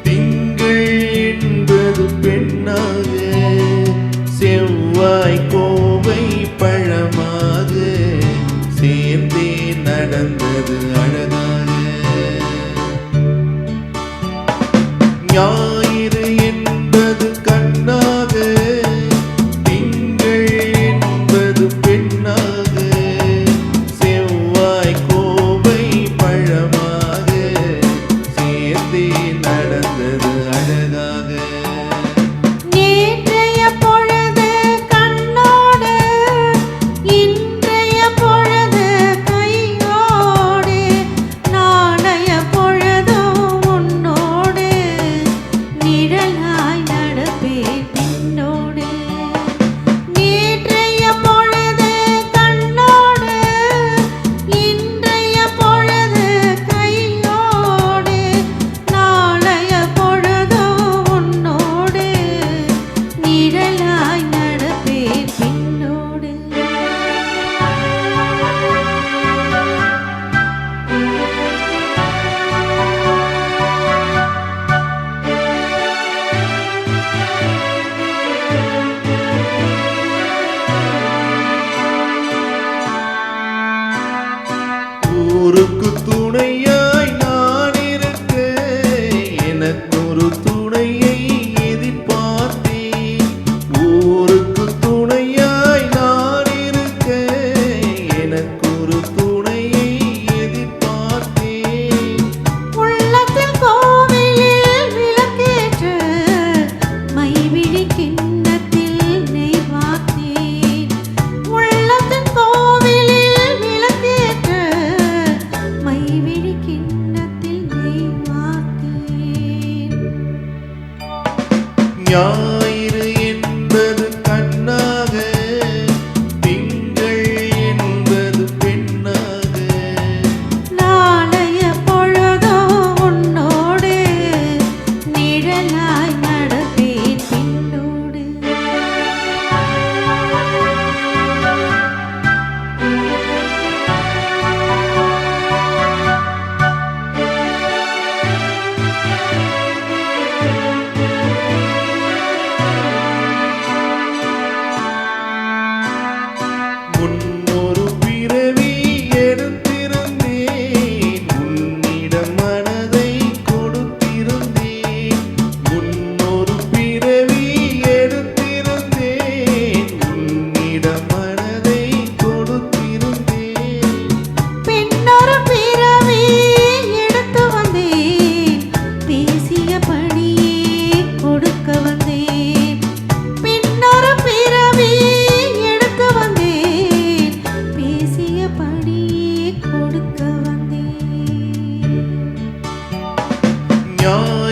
திங்கள் என்பது பெண்ணாக, செவ்வாய் கோவை பழமாக சேர்ந்தே நடந்தது அழகாக. ஞாயிறு என்பது கண்ணாக, திங்கள் என்பது பெண்ணாக, செவ்வாய் கோவை பழமாக சேர்ந்தே நடந்தது அழகாக. நேற்றைய பொழுது கண்ணோடு, இன்றைய பொழுது கையோடு, நாளைய பொழுதும் உன்னோடு, நிழலாய் நடப்பேன் பின்னோடு. நேற்றைய பொழுது கண்ணோடு, இன்றைய பொழுது கையோடு, நாளைய பொழுதும் உன்னோடு, நிழலாய் நடப்பேன் பின்னோடு. ஊருக்கு துணையாய் நான் இருக்க, எனக்கொரு துணையை எதிர்பார்த்தேன். ஊருக்கு துணையாய் நான் இருக்க, எனக்கொரு துணையை எதிர்பார்த்தேன். உள்ளத்தில் கோவிலில் விளக்கேற்ற, மைவிழி கிண்ணத்தில் நெய் வார்த்தேன். உள்ளத்தில் கோவிலில் விளக்கேற்ற, மைவிழி கிண்ணத்தில் நெய் வார்த்தேன். ஞாயிறு என்பது கண்ணாக, திங்கள் என்பது பெண்ணாக, நாளைய பொழுதும் உன்னோடு, நிழலாய் நடப்பேன் பின்னோடு. முன்னொரு பிறவி எடுத்திருந்தேன், உன்னிடம் மனதை கொடுத்திருந்தேன். முன்னொரு பிறவி எடுத்திருந்தேன், உன்னிடம் மனதை கொடுத்திருந்தேன். பின்னொரு பிறவி எடுத்து வந்தேன், பேசியபடியே கொடுக்க வந்தேன். பின்னொரு பிறவி எடுத்து வந்தேன், பேசியபடியே கொடுக்க வந்தேன். ஞாயிறு